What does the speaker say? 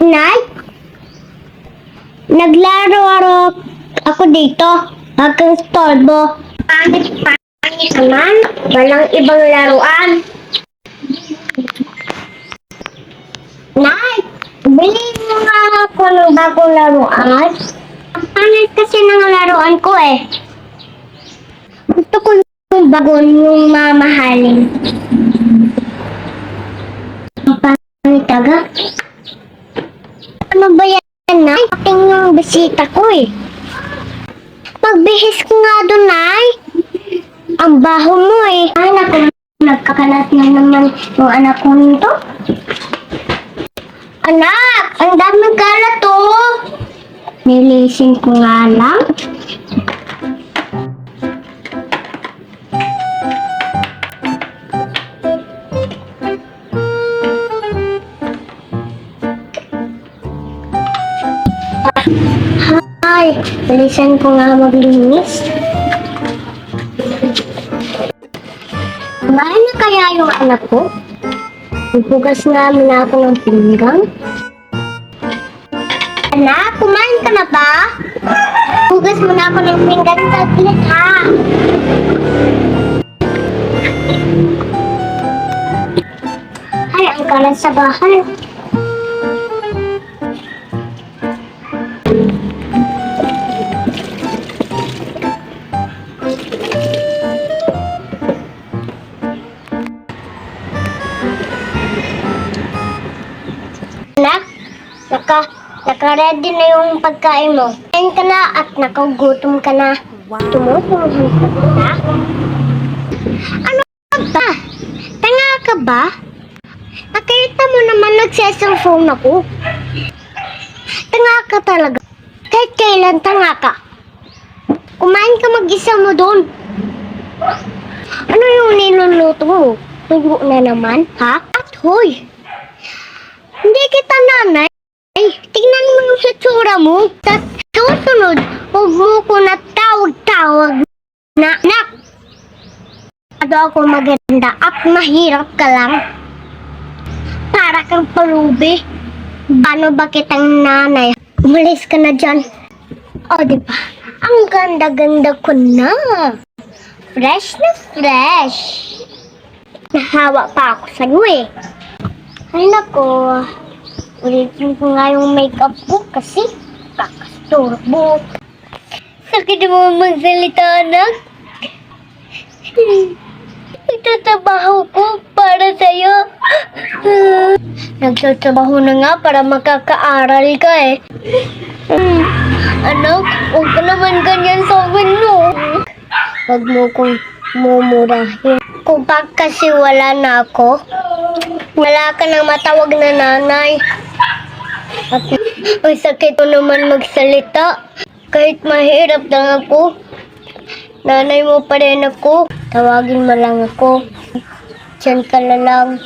Nay, naglaro ako dito. Magkastorbo. Pangit naman. Walang ibang laruan. Nay, bilhin mo nga ako ng bagong laruan. Ang pangit kasi ng laruan ko eh. Gusto ko yung bago yung mamahalin. Ang pangit taga. Ano ba yan, Nay? Ating yung bisita ko eh. Magbihis ko nga doon, Nay. Ang baho mo eh. Ay, naku, nagkakalat na naman yung anak ko nito. Anak, ang daming kalat to. Nilisin ko nga lang. Ay, nilisin ko nga maglinis. Kumain na kaya yung anak ko? Ibugas namin ako ng pinggang. Anak, kumain ka na ba? Bugas mo na ako ng pinggan saglit ha. Ay, ang kalat sa bahay. Anak, naka-ready na yung pagkain mo. Kain ka na at nakagutom ka na. Tumutuhan ka na. Ano ka ba? Tanga ka ba? Nakita mo naman nagsiselfone ako. Tanga ka talaga. Kahit kailan tanga ka. Kumain ka mag-isa mo doon. Ano yung niluluto mo? Tuyo na naman, ha? At hoy! Hindi kita nanay. Tingnan mo yung satsura mo. Sa susunod, huwag mo ko na tawag-tawag na anak. Ano ako maganda at mahirap ka lang. Para kang parubi. Paano ba kitang nanay? Umalis ka na dyan. O, diba? Ang ganda-ganda ko na. Fresh na fresh. Nahawa pa ako sa'yo eh. Ay nako, ulitin ko nga yung makeup ko kasi kakasturbo. Sakit mo magsalita, anak. Nagtatrabaho ko para sa'yo. Nagtatrabaho na nga para makakaaral ka eh. Anak, huwag ka naman ganyan sa akin, no? Huwag mo kong mumurahin. Kung kasi wala na ako, wala ka nang matawag na nanay. At ay sakit mo naman magsalita. Kahit mahirap lang ako, nanay mo pa rin ako. Tawagin mo lang ako. Diyan ka na lang.